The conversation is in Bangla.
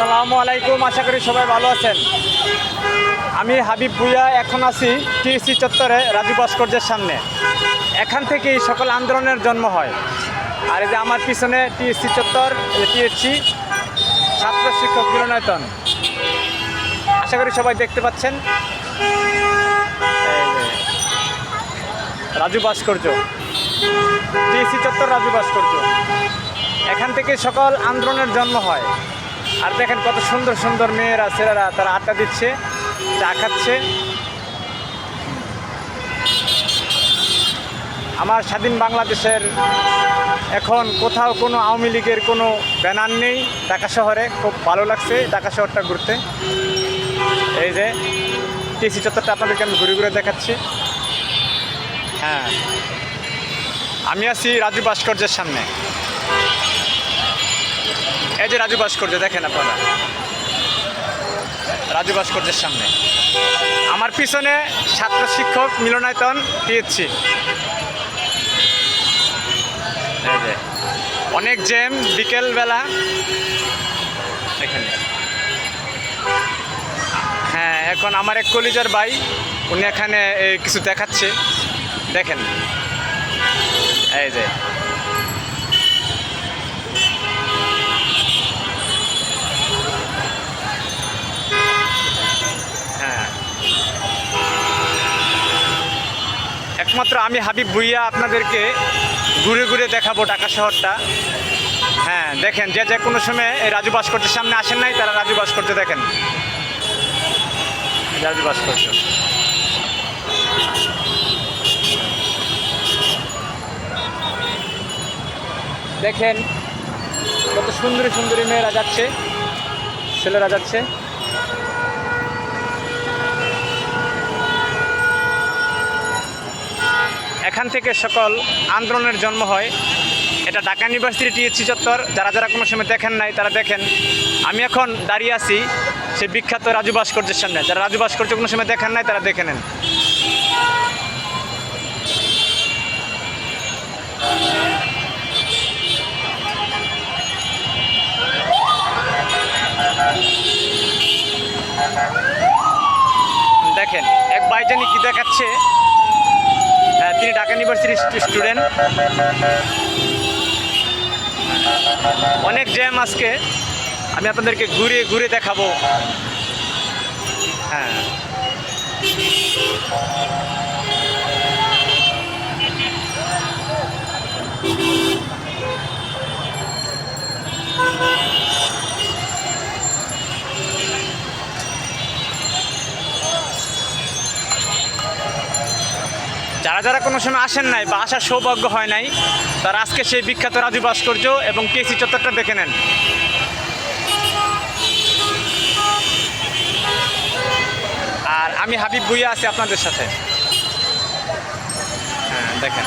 আসসালামু আলাইকুম, আশা করি সবাই ভালো আছেন। আমি হাবিব ভুঁইয়া এখন আছি টিএসসি চত্বরে রাজু ভাস্কর্যের সামনে। এখান থেকেই সকল আন্দোলনের জন্ম হয়। আর এই যে আমার পিছনে টিএসসি চত্বর, টিএসসি ছাত্র শিক্ষক মিলনায়তন, আশা করি সবাই দেখতে পাচ্ছেন। এই যে রাজু ভাস্কর্য, টিএসসি চত্বর রাজু ভাস্কর্য, এখান থেকে সকল আন্দোলনের জন্ম হয়। আর দেখেন কত সুন্দর সুন্দর মেয়েরা, ছেলেরা তারা আড্ডা দিচ্ছে, চা খাচ্ছে। আমার স্বাধীন বাংলাদেশের এখন কোথাও কোনো আওয়ামী লীগের কোনো ব্যানার নেই। ঢাকা শহরে খুব ভালো লাগছে ঢাকা শহরটা ঘুরতে। এই যে টিএসসি চত্বরটা আপনাদেরকে আমি ঘুরে ঘুরে দেখাচ্ছি। হ্যাঁ, আমি আছি রাজু ভাস্কর্যের সামনে। এই যে রাজু ভাস্কর্য দেখেন আপনারা, রাজু ভাস্কর্যের সামনে। আমার পিছনে ছাত্র শিক্ষক মিলনায়তন টিএসসি। এই যে অনেক জ্যাম বিকেলবেলা এখানে। হ্যাঁ, এখন আমার এক কলিজার ভাই, উনি এখানে কিছু দেখাচ্ছে, দেখেন। এই যে একমাত্র আমি হাবিব ভুঁইয়া আপনাদেরকে ঘুরে ঘুরে দেখাবো ঢাকা শহরটা। হ্যাঁ দেখেন, যে যে কোনো সময় এই রাজু ভাস্কর্যের সামনে আসেন নাই তারা রাজু ভাস্কর্য দেখেন। রাজু ভাস্কর্য দেখেন, কত সুন্দরী সুন্দরী মেয়েরা যাচ্ছে, ছেলেরা যাচ্ছে। এখান থেকে সকল আন্দোলনের জন্ম হয়। এটা ঢাকা ইউনিভার্সিটি টিএসসি চত্বর। যারা যারা কোনো সময় দেখেন নাই তারা দেখেন। আমি এখন দাঁড়িয়ে আছি সেই বিখ্যাত রাজু ভাস্কর্যের সামনে। যারা রাজু ভাস্কর্য কোনো সময় দেখেন নাই তারা দেখে নেন। দেখেন এক ভাইজানি কি দেখাচ্ছে। তিনি ঢাকা ইউনিভার্সিটির স্টুডেন্ট। অনেক জ্যাম আজকে, আমি আপনাদেরকে ঘুরে ঘুরে দেখাবো। হ্যাঁ, যারা যারা কোনো সময় আসেন নাই বা আসার সৌভাগ্য হয় নাই তারা আজকে সেই বিখ্যাত রাজু ভাস্কর্য এবং টিএসসি চত্বরটা দেখে নেন। আর আমি হাবিব ভুঁইয়া আছি আপনাদের সাথে। হ্যাঁ দেখেন।